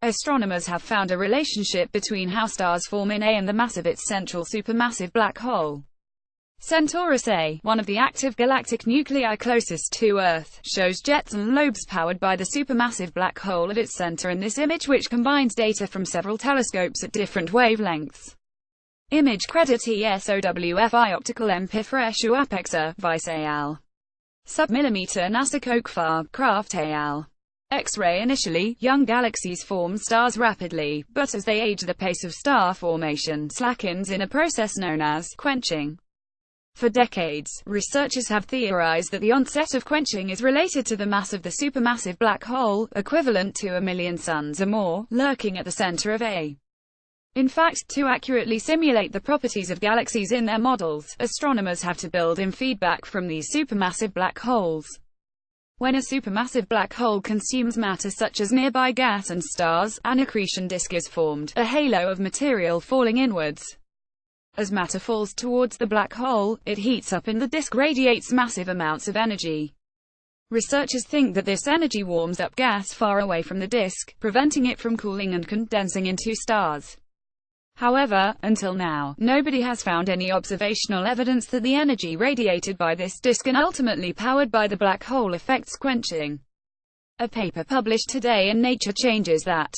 Astronomers have found a relationship between how stars form in A and the mass of its central supermassive black hole. Centaurus A, one of the active galactic nuclei closest to Earth, shows jets and lobes powered by the supermassive black hole at its center in this image, which combines data from several telescopes at different wavelengths. Image credit ESOWFI Optical MPIF Apexa, Vice al. Submillimeter NASA Kokfar, Kraft al. X-ray. Initially, young galaxies form stars rapidly, but as they age the pace of star formation slackens in a process known as quenching. For decades, researchers have theorized that the onset of quenching is related to the mass of the supermassive black hole, equivalent to 1 million suns or more, lurking at the center of A. In fact, to accurately simulate the properties of galaxies in their models, astronomers have to build in feedback from these supermassive black holes. When a supermassive black hole consumes matter such as nearby gas and stars, an accretion disk is formed, a halo of material falling inwards. As matter falls towards the black hole, it heats up and the disk radiates massive amounts of energy. Researchers think that this energy warms up gas far away from the disk, preventing it from cooling and condensing into stars. However, until now, nobody has found any observational evidence that the energy radiated by this disk and ultimately powered by the black hole affects quenching. A paper published today in Nature changes that.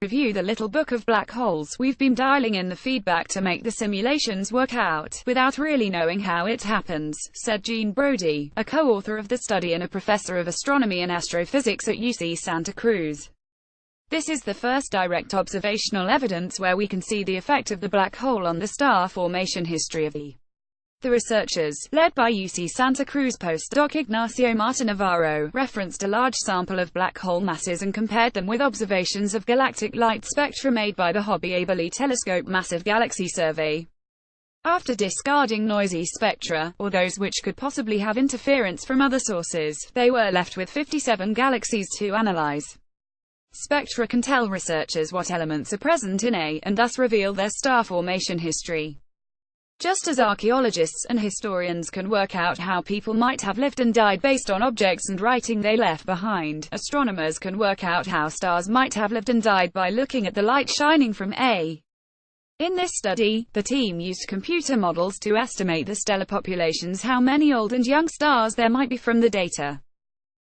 Review the little book of black holes. We've been dialing in the feedback to make the simulations work out, without really knowing how it happens, said Gene Brody, a co-author of the study and a professor of astronomy and astrophysics at UC Santa Cruz. This is the first direct observational evidence where we can see the effect of the black hole on the star formation history of E. The researchers, led by UC Santa Cruz postdoc Ignacio Marta Navarro, referenced a large sample of black hole masses and compared them with observations of galactic light spectra made by the Hobby-Aberle Telescope Massive Galaxy Survey. After discarding noisy spectra, or those which could possibly have interference from other sources, they were left with 57 galaxies to analyze. Spectra can tell researchers what elements are present in A, and thus reveal their star formation history. Just as archaeologists and historians can work out how people might have lived and died based on objects and writing they left behind, astronomers can work out how stars might have lived and died by looking at the light shining from A. In this study, the team used computer models to estimate the stellar populations, how many old and young stars there might be from the data.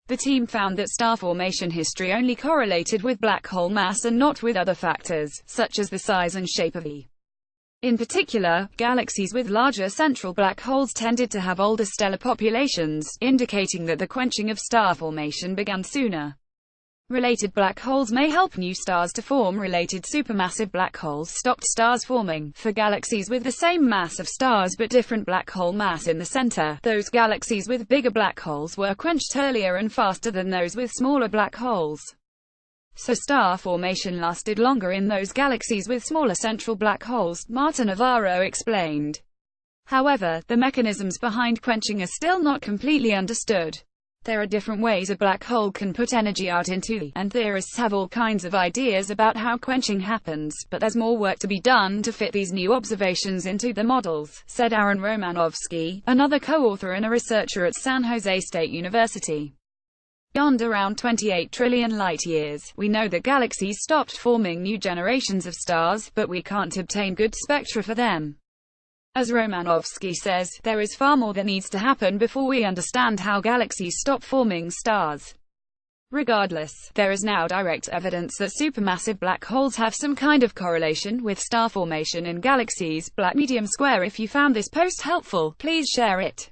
The team found that star formation history only correlated with black hole mass and not with other factors, such as the size and shape of E. In particular, galaxies with larger central black holes tended to have older stellar populations, indicating that the quenching of star formation began sooner. Related black holes may help new stars to form. Related supermassive black holes stopped stars forming. For galaxies with the same mass of stars but different black hole mass in the center, those galaxies with bigger black holes were quenched earlier and faster than those with smaller black holes. So star formation lasted longer in those galaxies with smaller central black holes, Marta Navarro explained. However, the mechanisms behind quenching are still not completely understood. There are different ways a black hole can put energy out into the, and theorists have all kinds of ideas about how quenching happens, but there's more work to be done to fit these new observations into the models, said Aaron Romanovsky, another co-author and a researcher at San Jose State University. Beyond around 28 trillion light-years, we know that galaxies stopped forming new generations of stars, but we can't obtain good spectra for them. As Romanovsky says, there is far more that needs to happen before we understand how galaxies stop forming stars. Regardless, there is now direct evidence that supermassive black holes have some kind of correlation with star formation in galaxies. Black Medium Square. If you found this post helpful, please share it.